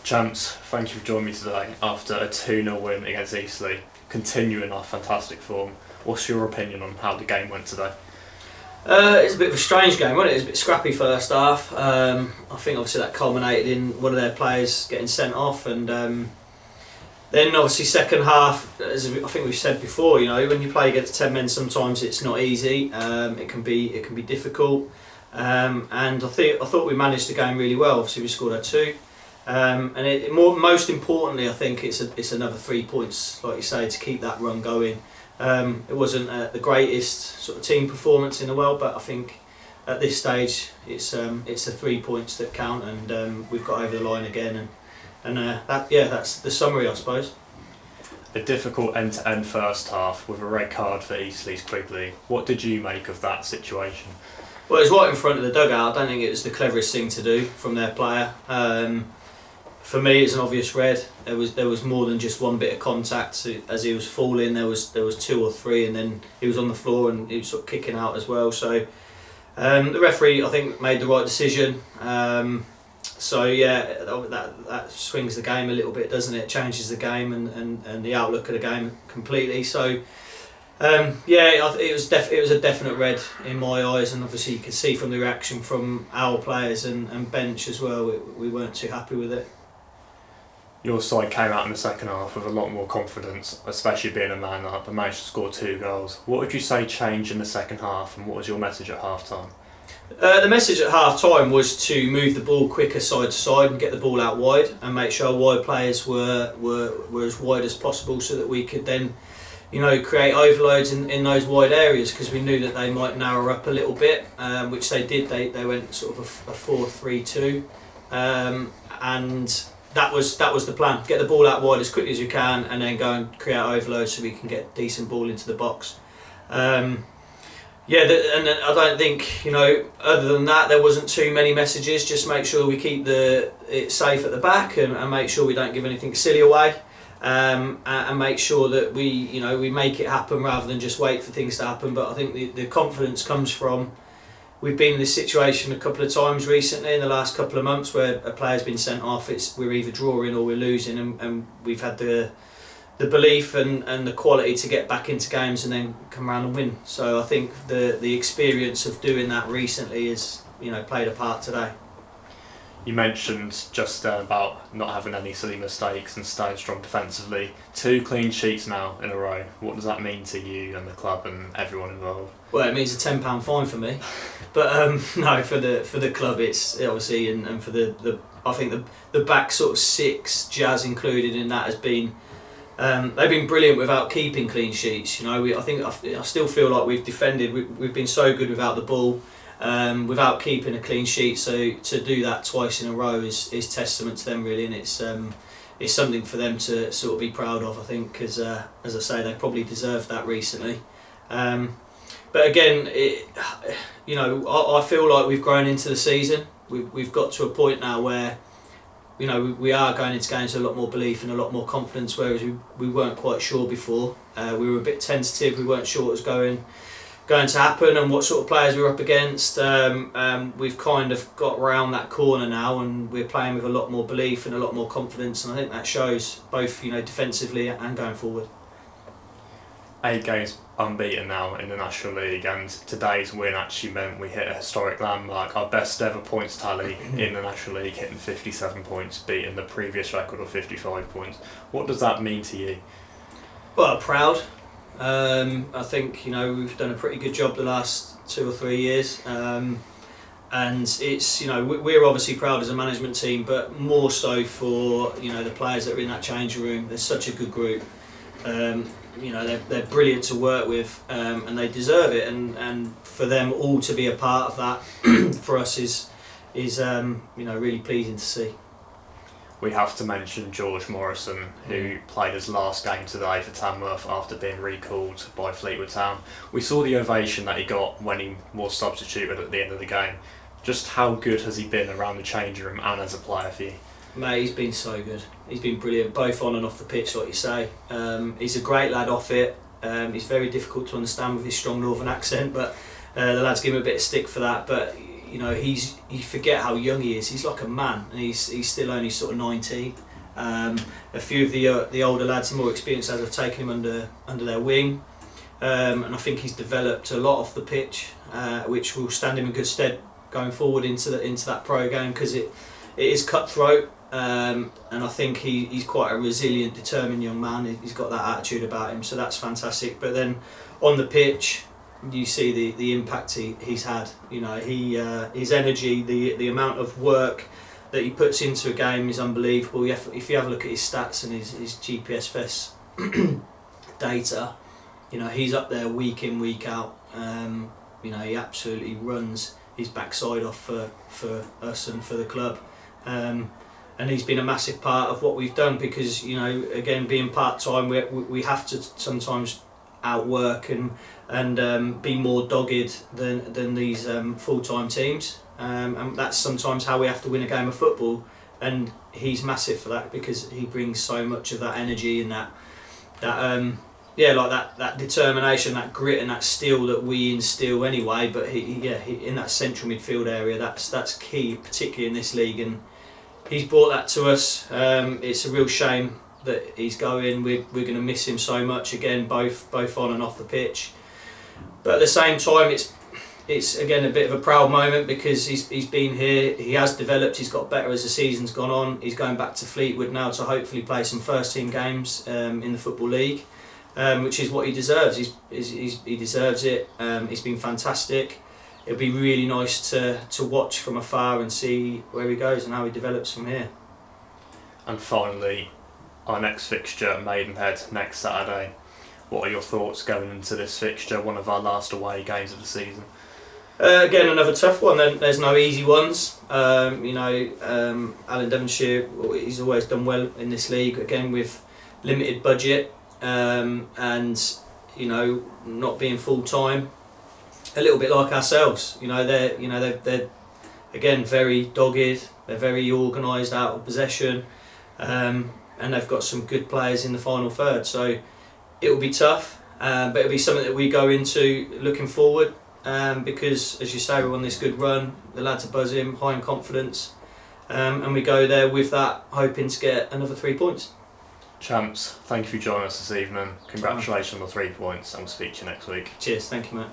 Champs, thank you for joining me today after a 2-0 win against Eastleigh, continuing our fantastic form. What's your opinion on how the game went today? It's a bit of a strange game, wasn't it? It was a bit scrappy first half. I think obviously that culminated in one of their players getting sent off, and then obviously second half, as I think we've said before, when you play against 10 men, sometimes it's not easy. It can be difficult, and I thought we managed the game really well. Obviously we scored our two. And most importantly, I think it's another 3 points, like you say, to keep that run going. It wasn't the greatest sort of team performance in the world, but I think at this stage it's the 3 points that count, and we've got over the line again, and that's the summary, I suppose. A difficult end-to-end first half with a red card for Eastleigh's Quigley. What did you make of that situation? Well, it was right in front of the dugout. I don't think it was the cleverest thing to do from their player. For me, it's an obvious red. There was more than just one bit of contact. As he was falling, there was 2 or 3, and then he was on the floor and he was sort of kicking out as well. So the referee, I think, made the right decision. That swings the game a little bit, doesn't it? Changes the game and the outlook of the game completely. So it was a definite red in my eyes, and obviously you could see from the reaction from our players and bench as well. We weren't too happy with it. Your side came out in the second half with a lot more confidence, especially being a man up and managed to score 2 goals. What would you say changed in the second half, and what was your message at half time? The message at half time was to move the ball quicker side to side and get the ball out wide, and make sure our wide players were as wide as possible, so that we could then create overloads in those wide areas, because we knew that they might narrow up a little bit, which they did. They went sort of a 4-3-2, and that was the plan. Get the ball out wide as quickly as you can, and then go and create overloads so we can get decent ball into the box. And I don't think, other than that, there wasn't too many messages. Just make sure we keep it safe at the back, and make sure we don't give anything silly away, and make sure that we make it happen rather than just wait for things to happen. But I think the confidence comes from, we've been in this situation a couple of times recently in the last couple of months where a player's been sent off. We're either drawing or we're losing, and we've had the belief and the quality to get back into games and then come around and win. So I think the experience of doing that recently is played a part today. You mentioned just about not having any silly mistakes and staying strong defensively. 2 clean sheets now in a row. What does that mean to you and the club and everyone involved? Well, it means a £10 fine for me, but no, for the club it's obviously, and for the I think the back sort of 6, Jazz included in that, has been they've been brilliant without keeping clean sheets. I still feel like we've defended. We've been so good without the ball. Without keeping a clean sheet, so to do that twice in a row is testament to them, really, and it's something for them to sort of be proud of, I think, because as I say, they probably deserved that recently. But again, I feel like we've grown into the season. We've got to a point now where we are going into games with a lot more belief and a lot more confidence, whereas we weren't quite sure before. We were a bit tentative. We weren't sure what was going to happen and what sort of players we were up against. We've kind of got around that corner now, and we're playing with a lot more belief and a lot more confidence, and I think that shows both defensively and going forward. 8 games unbeaten now in the National League, and today's win actually meant we hit a historic landmark, our best ever points tally in the National League, hitting 57 points, beating the previous record of 55 points. What does that mean to you? Well, proud. I think we've done a pretty good job the last 2 or 3 years, and it's we're obviously proud as a management team, but more so for the players that are in that changing room. They're such a good group. They're brilliant to work with, and they deserve it. And for them all to be a part of that for us is really pleasing to see. We have to mention George Morrison, who played his last game today for Tamworth after being recalled by Fleetwood Town. We saw the ovation that he got when he was substituted at the end of the game. Just how good has he been around the changing room and as a player for you? Mate, he's been so good. He's been brilliant, both on and off the pitch, like you say. He's a great lad off it. He's very difficult to understand with his strong northern accent, but the lads give him a bit of stick for that. But you forget how young he is. He's like a man, and he's still only sort of 19. A few of the older lads, the more experienced lads, have taken him under their wing, and I think he's developed a lot off the pitch, which will stand him in good stead going forward into that pro game, because it is cutthroat, and I think he's quite a resilient, determined young man. He's got that attitude about him, so that's fantastic. But then on the pitch, you see the impact he's had. His energy, the amount of work that he puts into a game is unbelievable. If you have a look at his stats and his GPSFS data, he's up there week in, week out. He absolutely runs his backside off for us and for the club. And he's been a massive part of what we've done, because, again, being part-time, we have to sometimes outwork and be more dogged than these full-time teams. And that's sometimes how we have to win a game of football, and he's massive for that, because he brings so much of that energy and that determination, that grit and that steel that we instill anyway. But he in that central midfield area, that's key, particularly in this league, and he's brought that to us. It's a real shame that he's going. We're going to miss him so much, again, both on and off the pitch. But at the same time, it's again a bit of a proud moment, because he's been here, he has developed, he's got better as the season's gone on. He's going back to Fleetwood now to hopefully play some first team games in the Football League, which is what he deserves. He deserves it. He's been fantastic. It'll be really nice to watch from afar and see where he goes and how he develops from here. And finally, our next fixture, Maidenhead, next Saturday. What are your thoughts going into this fixture, one of our last away games of the season? Again, another tough one. There's no easy ones. Alan Devonshire, he's always done well in this league. Again, with limited budget, and not being full time, a little bit like ourselves. They're again very dogged. They're very organised out of possession, and they've got some good players in the final third. So it will be tough, but it'll be something that we go into looking forward. Because, as you say, we're on this good run, the lads are buzzing, high in confidence, and we go there with that, hoping to get another 3 points. Champs, thank you for joining us this evening. Congratulations on the 3 points, and we'll speak to you next week. Cheers, thank you, mate.